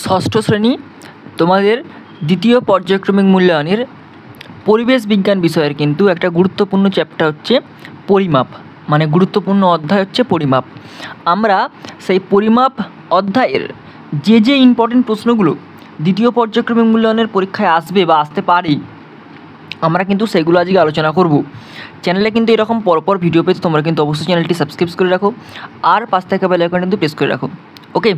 ষষ্ঠ শ্রেণী তোমাদের দ্বিতীয় পর্যায়ক্রমিক মূল্যায়নের পরিবেশ বিজ্ঞান বিষয়ের কিন্তু একটা গুরুত্বপূর্ণ চ্যাপ্টার হচ্ছে পরিমাপ, মানে গুরুত্বপূর্ণ অধ্যায় হচ্ছে পরিমাপ। আমরা সেই পরিমাপ অধ্যায়ের যে ইম্পর্টেন্ট প্রশ্নগুলো দ্বিতীয় পর্যায়ক্রমিক মূল্যায়নের পরীক্ষায় আসবে বা আসতে পারে, আমরা কিন্তু সেগুলো আজকে আলোচনা করব। চ্যানেলে কিন্তু এরকম পরপর ভিডিও পেতে তোমরা কিন্তু অবশ্যই চ্যানেলটি সাবস্ক্রাইব করে রাখো আর পাশ থেকে বেল আইকন কিন্তু প্রেস করে রাখো। ওকে,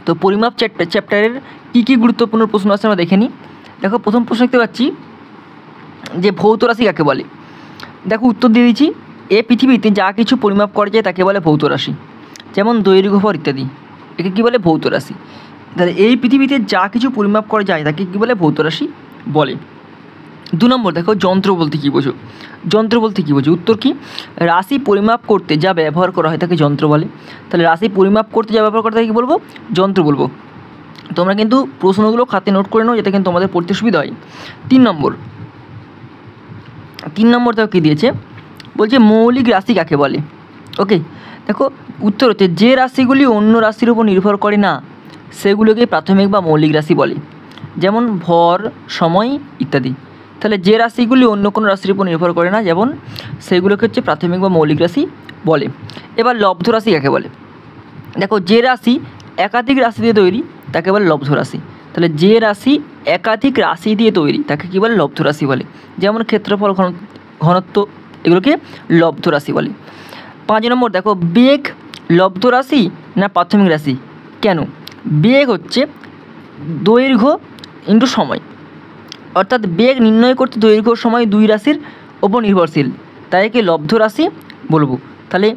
তো পরিমাপ চ্যাপ্টারের কী গুরুত্বপূর্ণ প্রশ্ন আছে আমরা দেখে নিই। দেখো, প্রথম প্রশ্ন দেখতে পাচ্ছি যে ভৌত রাশি কাকে বলে। দেখো, উত্তর দিয়ে দিচ্ছি, পৃথিবীতে যা কিছু পরিমাপ করা যায় তাকে বলে ভৌত রাশি, যেমন দৈর্ঘ্য, ভর ইত্যাদি, একে কী বলে? ভৌত রাশি। তাহলে এই পৃথিবীতে যা কিছু পরিমাপ করা যায় তাকে কী বলে? ভৌত রাশি বলে। 2 নম্বর, দেখো যন্ত্র বলতে কী বোঝো? যন্ত্র বলতে কী বোঝো? উত্তর কী? রাশি পরিমাপ করতে যা ব্যবহার করা হয় তাকে যন্ত্র বলে। তাহলে রাশি পরিমাপ করতে যা ব্যবহার করা তাকে কী বলবো? যন্ত্র বলবো। তোমরা কিন্তু প্রশ্নগুলো খাতে নোট করে নাও, যাতে কিন্তু তোমাদের পড়তে সুবিধা হয়। 3 নম্বর দেখো কী দিয়েছে, বলছে মৌলিক রাশি কাকে বলে। ওকে, দেখো উত্তর হচ্ছে যে রাশিগুলি অন্য রাশির উপর নির্ভর করে না সেগুলোকে প্রাথমিক বা মৌলিক রাশি বলে, যেমন ভর, সময় ইত্যাদি। তাহলে যে রাশিগুলি অন্য কোনো রাশির উপর নির্ভর করে না, যেমন সেগুলোকে হচ্ছে প্রাথমিক বা মৌলিক রাশি বলে। এবার লব্ধ রাশি কাকে বলে? দেখো, যে রাশি একাধিক রাশি দিয়ে তৈরি তাকে বলে লব্ধ রাশি। তাহলে যে রাশি একাধিক রাশি দিয়ে তৈরি তাকে কী বলে? লব্ধ রাশি বলে। যেমন ক্ষেত্রফল, ঘনত্ব, এগুলোকে লব্ধ রাশি বলে। 5 নম্বর, দেখো বেগ লব্ধ রাশি না প্রাথমিক রাশি? কেন? বেগ হচ্ছে দৈর্ঘ্য ইন্টু সময়, অর্থাৎ বেগ নির্ণয় করতে দৈর্ঘ্য সময় দুই রাশির ওপর নির্ভরশীল, তাই একে লব্ধ রাশি বলবো। তাহলে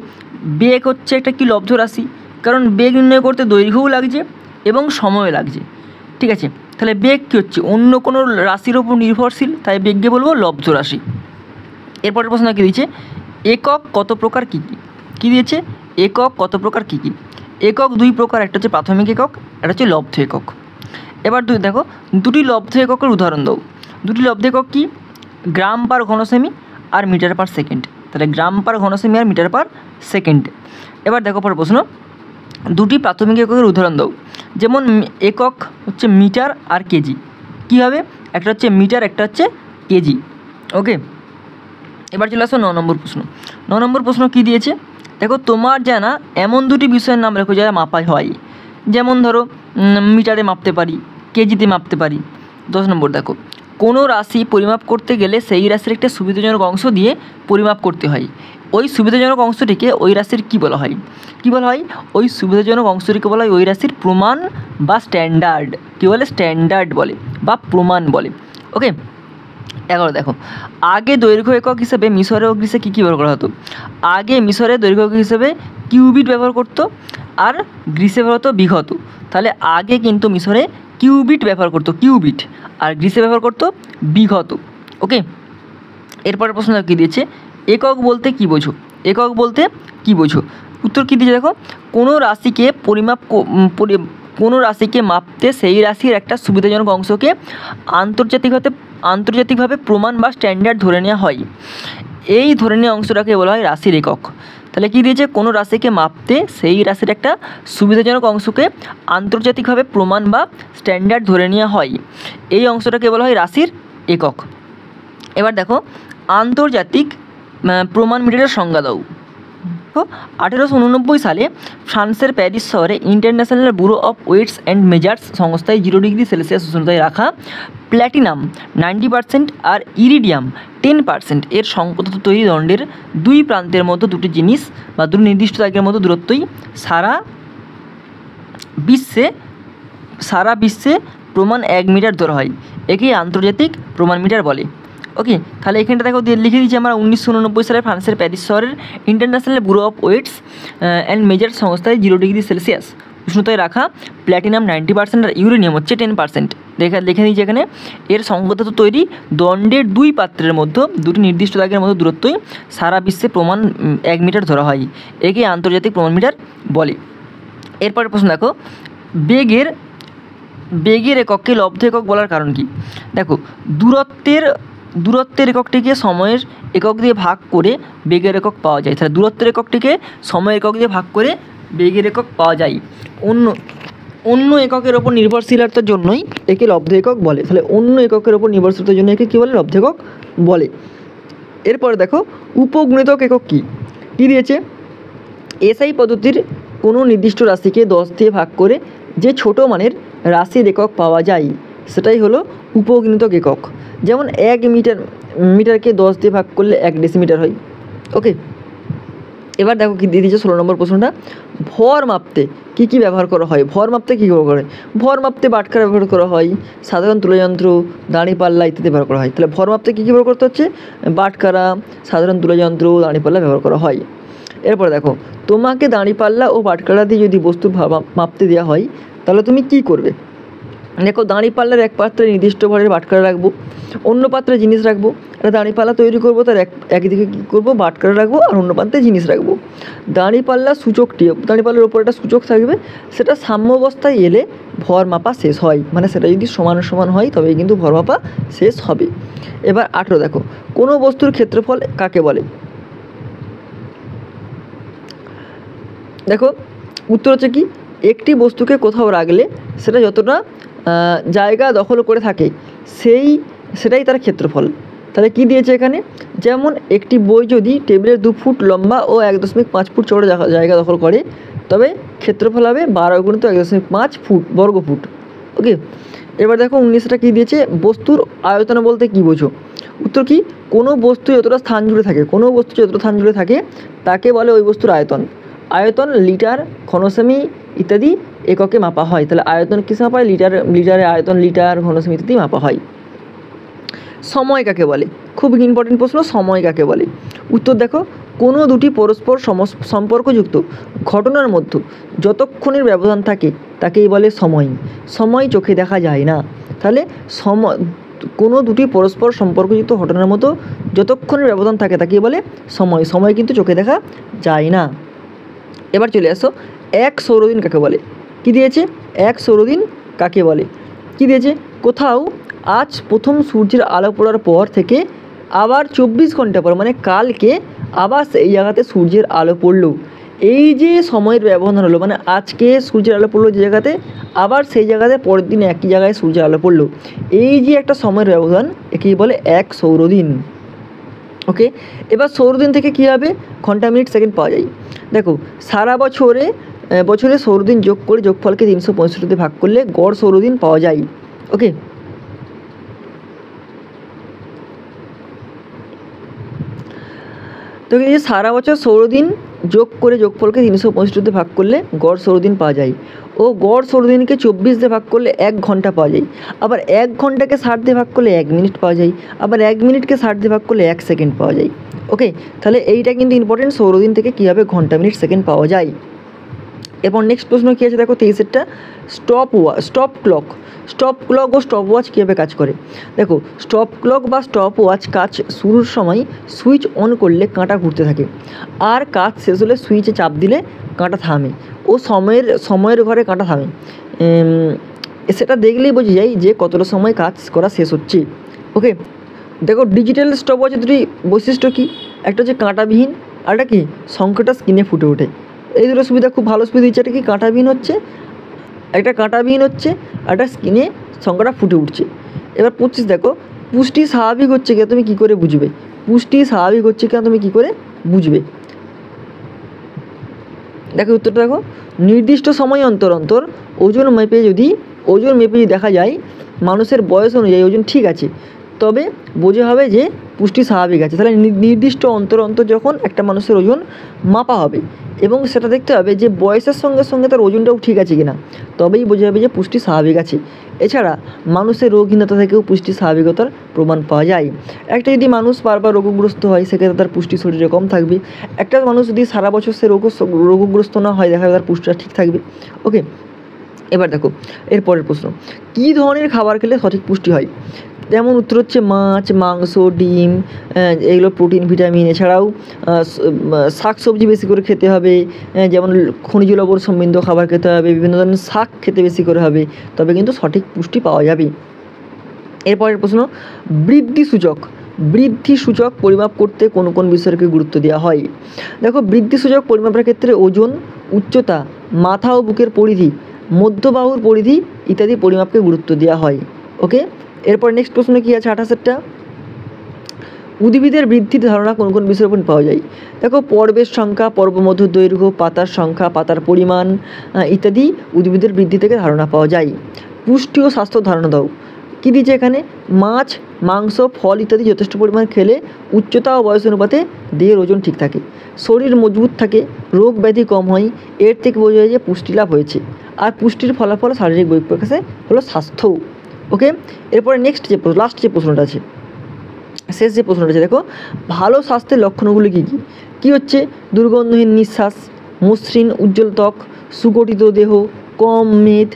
বেগ হচ্ছে একটা কি লব্ধ রাশি, কারণ বেগ নির্ণয় করতে দৈর্ঘ্যও লাগছে এবং সময়ও লাগছে। ঠিক আছে, তাহলে বেগ কী হচ্ছে? অন্য কোনো রাশির ওপর নির্ভরশীল, তাই বেগকে বলবো লব্ধ রাশি। এরপরের প্রশ্ন কী দিয়েছে, একক কত প্রকার কী কী? কী দিয়েছে? একক কত প্রকার কী কী? একক 2 প্রকার, একটা হচ্ছে প্রাথমিক একক, একটা হচ্ছে লব্ধ একক। এবার দেখো, দুটি লব্ধ এককের উদাহরণ দাও। দুটি লব্ধ একক কি? গ্রাম পার ঘনসেমি আর মিটার পার সেকেন্ড। তাহলে গ্রাম পার ঘনসেমি আর মিটার পার সেকেন্ড। এবার দেখো পর প্রশ্ন, দুটি প্রাথমিক এককের উদাহরণ দাও। যেমন একক হচ্ছে মিটার আর কেজি। কী হবে? একটা হচ্ছে মিটার, একটা হচ্ছে কেজি। ওকে, এবার চলে আসো 9 নম্বর প্রশ্ন। 9 নম্বর প্রশ্ন কী দিয়েছে? দেখো, তোমার জানা এমন দুটি বিষয়ের নাম রেখো যারা মাপাই হয়। যেমন ধরো মিটারে মাপতে পারি, কেজিতে মাপতে পারি। 10 নম্বর, দেখো কোনো রাশি পরিমাপ করতে গেলে সেই রাশির একটা সুবিধাজনক অংশ দিয়ে পরিমাপ করতে হয়। ওই সুবিধাজনক অংশটিকে ওই রাশির কী বলা হয়? কী বলা হয়? ওই সুবিধাজনক অংশটিকে বলা হয় ওই রাশির প্রমাণ বা স্ট্যান্ডার্ড। কী বলে? স্ট্যান্ডার্ড বলে বা প্রমাণ বলে। ওকে, 11 দেখো, আগে দৈর্ঘ্য একক হিসেবে মিশরে ও গ্রিসে কী ব্যবহার করা হতো? আগে মিশরে দৈর্ঘ্য একক হিসেবে কিউবিট ব্যবহার করতো আর গ্রিসে ব্যবহার হতো বিঘত। তাহলে আগে কিন্তু মিশরে কিউবিট ব্যবহার করতো, কিউবিট, আর গ্রিসে ব্যবহার করতো বিঘত। ওকে, এরপরের প্রশ্ন কী দিয়েছে, একক বলতে কী বোঝো? একক বলতে কী বোঝো? উত্তর কী দিয়েছে দেখো, কোনো রাশিকে মাপতে সেই রাশির একটা সুবিধাজনক অংশকে আন্তর্জাতিকভাবে প্রমাণ বা স্ট্যান্ডার্ড ধরে নেওয়া হয়। এই ধরে নেওয়া অংশটাকে বলা হয় রাশির একক। তাহলে কী দিয়েছে? কোনো রাশিকে মাপতে সেই রাশির একটা সুবিধাজনক অংশকে আন্তর্জাতিকভাবে প্রমাণ বা স্ট্যান্ডার্ড ধরে নেওয়া হয়। এই অংশটাকে বলা হয় রাশির একক। এবার দেখো, আন্তর্জাতিক প্রমাণ মিটারের সংজ্ঞা দাও। 1889 সালে ফ্রান্সের প্যারিস শহরে International Bureau of Weights and Measures সংস্থায় 0 ডিগ্রি সেলসিয়াস উষ্ণতায় রাখা প্ল্যাটিনাম 90% আর ইরিডিয়াম 10% এর সংকোচিত তৈরি দণ্ডের দুই প্রান্তের মধ্যে দুটি জিনিস বা দুটি নির্দিষ্ট জায়গার মধ্যে দূরত্বই সারা বিশ্বে প্রমাণ 1 মিটার ধরা হয়। একেই আন্তর্জাতিক প্রমাণ মিটার বলে। ওকে, তাহলে এখানটা দেখো লিখে দিচ্ছি আমরা 1989 সালে ফ্রান্সের প্যারিস শহরের International Bureau of Weights and Measures সংস্থায় 0 ডিগ্রি সেলসিয়াস উষ্ণতায় রাখা প্ল্যাটিনাম 90% আর ইউরেনিয়াম হচ্ছে 10%। লিখে দিচ্ছি এখানে, এর সংগঠিত তৈরি দণ্ডের দুই পাত্রের মধ্যে দুটি নির্দিষ্ট দাগের মধ্যে দূরত্বই সারা বিশ্বে প্রমাণ 1 মিটার ধরা হয়। একে আন্তর্জাতিক প্রমাণ মিটার বলে। এরপরের প্রশ্ন দেখো, বেগের এককে লব্ধ একক বলার কারণ কি? দেখো, দূরত্বের এককটিকে সময়ের একক দিয়ে ভাগ করে বেগের একক পাওয়া যায়। তাহলে দূরত্বের এককটিকে সময়ের একক দিয়ে ভাগ করে বেগের একক পাওয়া যায়। অন্য এককের ওপর নির্ভরশীলতার জন্যই একে লব্ধ একক বলে। তাহলে অন্য এককের ওপর নির্ভরশীলতার জন্য একে কী বলে? লব্ধ একক বলে। এরপরে দেখো উপগুণিতক একক কী দিয়েছে? এসআই পদ্ধতির কোনো নির্দিষ্ট রাশিকে 10 দিয়ে ভাগ করে যে ছোট মানের রাশির একক পাওয়া যায় সেটাই হলো উপগুণিতক একক। যেমন 1 মিটারকে 10 দিয়ে ভাগ করলে 1 ডেসিমিটার হয়। ওকে, এবার দেখো কি দিয়ে দিয়েছে 16 নম্বর প্রশ্নটা। ভর মাপতে কী কী ব্যবহার করা হয়? ভর মাপতে কী ব্যবহার করা হয়? ভর মাপতে বাটখারা ব্যবহার করা হয়, সাধারণ তুলাযন্ত্র, দাঁড়িপাল্লা ইত্যাদি ব্যবহার করা হয়। তাহলে ভর মাপতে কী কী ব্যবহার করতে হচ্ছে? বাটখারা, সাধারণ তুলাযন্ত্র, দাঁড়িপাল্লা ব্যবহার করা হয়। এরপর দেখো, তোমাকে দাঁড়িপাল্লা ও বাটখারা দিয়ে যদি বস্তুর মাপতে দেওয়া হয় তাহলে তুমি কী করবে? দেখো, দাঁড়িপাল্লার এক পাত্রে নির্দিষ্ট ভরের বাটখারা রাখবো, অন্য পাত্রে জিনিস রাখবো। একটা দাঁড়িপাল্লা তৈরি করবো, তার একদিকে কী করবো? বাটখারা রাখবো, আর অন্য পাত্রে জিনিস রাখবো। দাঁড়িপাল্লা সূচকটি, দাঁড়িপাল্লার ওপর একটা সূচক থাকবে, সেটা সাম্যাবস্থায় এলে ভর মাপা শেষ হয়। মানে সেটা যদি সমান সমান হয় তবেই কিন্তু ভর মাপা শেষ হবে। এবার 18 দেখো, কোনো বস্তুর ক্ষেত্রফল কাকে বলে? দেখো উত্তর হচ্ছে কি, একটি বস্তুকে কোথাও রাখলে সেটা যতটা জায়গা দখল করে থাকে সেটাই তার ক্ষেত্রফল। তাহলে কি দিয়েছে এখানে? যেমন একটি বই যদি টেবিলের 2 ফুট লম্বা ও 1.5 ফুট চওড়া জায়গা দখল করে তবে ক্ষেত্রফল হবে 12 × 1.5 ফুট বর্গফুট। ওকে, এবার দেখো 19টা কী দিয়েছে? বস্তুর আয়তন বলতে কী বোঝো? উত্তর কি, কোনো বস্তু যতটা স্থান জুড়ে থাকে, কোনো বস্তু যতটা স্থান জুড়ে থাকে তাকে বলে ওই বস্তুর আয়তন। আয়তন লিটার, ঘনসেমি ইত্যাদি এককে মাপা হয়। তাহলে আয়তন কিসে মাপা হয়? লিটারে আয়তন, লিটার, ঘনসেমি ইত্যাদি মাপা হয়। সময় কাকে বলে? খুব ইম্পর্টেন্ট প্রশ্ন, সময় কাকে বলে? উত্তর দেখো, কোনো দুটি পরস্পর সম্পর্কযুক্ত ঘটনার মধ্যে যতক্ষণের ব্যবধান থাকে তাকেই বলে সময়। সময় চোখে দেখা যায় না। তাহলে কোনো দুটি পরস্পর সম্পর্কযুক্ত ঘটনার মতো যতক্ষণের ব্যবধান থাকে তাকেই বলে সময়। সময় কিন্তু চোখে দেখা যায় না। এবার চলে আসো, 1 সৌরদিন কাকে বলে? কি দিয়েছে? 1 সৌরদিন কাকে বলে? কি দিয়েছে? কোথাও আজ প্রথম সূর্যের আলো পড়ার পর থেকে আবার 24 ঘন্টা পর, মানে কালকে আবার সেই জায়গাতে সূর্যের আলো পড়লো, এই যে সময়ের ব্যবধান হলো, মানে আজকে সূর্যের আলো পড়লো যে জায়গাতে, আবার সেই জায়গাতে পরের দিন একই জায়গায় সূর্যের আলো পড়লো, এই যে একটা সময়ের ব্যবধান, একেই বলে 1 সৌরদিন। ওকে, এবার সৌরদিন থেকে কী হবে? ঘন্টা, মিনিট, সেকেন্ড পাওয়া যায়। দেখো, সারা বছরে সৌরদিন যোগ করে যোগফলকে 365 ভাগ করলে গড় সৌরদিন পাওয়া যায়। ওকে, তো এই যে সারা বছর সৌরদিন যোগ করে যোগফলকে 365 ভাগ করলে গড় সৌরদিন পাওয়া যায়। ও গড় সৌরদিনকে 24 দিয়ে ভাগ করলে 1 ঘন্টা পাওয়া যায়। আবার 1 ঘন্টাকে 60 দিয়ে ভাগ করলে 1 মিনিট পাওয়া যায়। আবার 1 মিনিটকে 60 দিয়ে ভাগ করলে 1 সেকেন্ড পাওয়া যায়। ওকে, তাহলে এইটা কিন্তু ইম্পর্টেন্ট, সৌরদিন থেকে কীভাবে ঘন্টা, মিনিট, সেকেন্ড পাওয়া যায়। এরপর নেক্সট প্রশ্ন কী আছে দেখো 23-এরটা, স্টপ ক্লক ও স্টপ ওয়াচ কীভাবে কাজ করে? দেখো, স্টপ ক্লক বা স্টপ ওয়াচ কাজ শুরুর সময় সুইচ অন করলে কাঁটা ঘুরতে থাকে, আর কাজ শেষ হলে সুইচে চাপ দিলে কাঁটা থামে ও সময়ের ঘরে কাঁটা থামে। সেটা দেখলেই বোঝা যায় যে কতটা সময় কাজ করা শেষ হচ্ছে। ওকে, দেখো ডিজিটাল স্টপ ওয়াচের দুটি বৈশিষ্ট্য কী? একটা হচ্ছে কাঁটাবিহীন, আর একটা কি সংখ্যাটা স্ক্রিনে ফুটে ওঠে। এই দুটো সুবিধা খুব ভালো সুবিধা দিচ্ছে। একটা কি কাঁটাবিহীন হচ্ছে, একটা কাঁটাবিহীন হচ্ছে, আর একটা স্ক্রিনে সংখ্যাটা ফুটে উঠছে। এবার 25 দেখো, পুষ্টি স্বাভাবিক হচ্ছে কিনা তুমি কী করে বুঝবে? পুষ্টি স্বাভাবিক হচ্ছে কিনা তুমি কী করে বুঝবে? দেখো উত্তরটা দেখো, নির্দিষ্ট সময় অন্তর অন্তর ওজন মেপে যদি দেখা যায় মানুষের বয়স অনুযায়ী ওজন ঠিক আছে, তবে বোঝা হবে যে পুষ্টি স্বাভাবিক আছে। তাহলে নির্দিষ্ট অন্তর অন্তর যখন একটা মানুষের ওজন মাপা হবে এবং সেটা দেখতে হবে যে বয়সের সঙ্গে সঙ্গে তার ওজনটাও ঠিক আছে কিনা, তবেই বোঝা যাবে যে পুষ্টি স্বাভাবিক আছে। এছাড়া মানুষের রোগহীনতা থেকেও পুষ্টি স্বাভাবিকতার প্রমাণ পাওয়া যায়। একটা যদি মানুষ বারবার রোগগ্রস্ত হয় সেক্ষেত্রে তার পুষ্টি শরীরে কম থাকবে। একটা মানুষ যদি সারা বছর সে রোগগ্রস্ত না হয়, দেখা যাবে তার পুষ্টিটা ঠিক থাকবে। ওকে, এবার দেখো এরপরের প্রশ্ন, কী ধরনের খাবার খেলে সঠিক পুষ্টি হয়? যেমন উত্তর হচ্ছে মাছ, মাংস, ডিম, এগুলো প্রোটিন, ভিটামিন। এছাড়াও শাকসবজি বেশি করে খেতে হবে, যেমন খনিজ লবণ সমৃদ্ধ খাবার খেতে হবে, বিভিন্ন ধরনের শাক খেতে বেশি করে হবে, তবে কিন্তু সঠিক পুষ্টি পাওয়া যাবে। এরপরের প্রশ্ন, বৃদ্ধি সূচক পরিমাপ করতে কোন কোন বিষয়কে গুরুত্ব দেওয়া হয়? দেখো, বৃদ্ধি সূচক পরিমাপের ক্ষেত্রে ওজন, উচ্চতা, মাথা ও বুকের পরিধি, মধ্যবাহুর পরিধি ইত্যাদি পরিমাপকে গুরুত্ব দেওয়া হয়। ওকে, এরপর নেক্সট প্রশ্ন কী আছে 28-এরটা, উদ্ভিদের বৃদ্ধির ধারণা কোন কোন বিষয়ের উপর পাওয়া যায়? দেখো পর্বের সংখ্যা, পর্বমধ্যে দৈর্ঘ্য, পাতার সংখ্যা, পাতার পরিমাণ ইত্যাদি উদ্ভিদের বৃদ্ধি থেকে ধারণা পাওয়া যায়। পুষ্টি ও স্বাস্থ্য ধারণা দাও। কী দিয়েছে এখানে? মাছ, মাংস, ফল ইত্যাদি যথেষ্ট পরিমাণ খেলে উচ্চতা ও বয়স অনুপাতে দেহের ওজন ঠিক থাকে, শরীর মজবুত থাকে, রোগ ব্যাধি কম হয়। এর থেকে বোঝা যায় যে পুষ্টি লাভ হয়েছে। আর পুষ্টির ফলাফল শারীরিক বহিঃপ্রকাশে হলো স্বাস্থ্য। ওকে, এরপরে নেক্সট যে লাস্ট যে প্রশ্নটা আছে, শেষ যে প্রশ্নটা আছে, দেখো ভালো স্বাস্থ্যের লক্ষণগুলি কী কী? কী হচ্ছে? দুর্গন্ধহীন নিঃশ্বাস, মসৃণ উজ্জ্বল ত্বক, সুগঠিত দেহ, কম মেদ,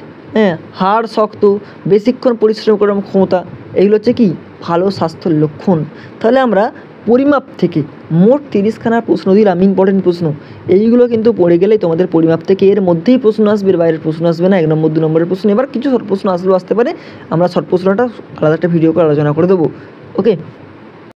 হাড় শক্ত, বেশিক্ষণ পরিশ্রম করার ক্ষমতা, এগুলো হচ্ছে কি ভালো স্বাস্থ্যের লক্ষণ। তাহলে আমরা পরিমাপ থেকে মোট 30খানা প্রশ্ন দিলাম, ইম্পর্টেন্ট প্রশ্ন। এইগুলো কিন্তু পড়ে গেলেই তোমাদের পরিমাপ থেকে এর মধ্যেই প্রশ্ন আসবে, এর বাইরের প্রশ্ন আসবে না। 1 নম্বর 2 নম্বরের প্রশ্ন, এবার কিছু শর্ট প্রশ্ন আসলেও আসতে পারে, আমরা শর্ট প্রশ্নটা আলাদা একটা ভিডিও করে আলোচনা করে দেবো। ওকে।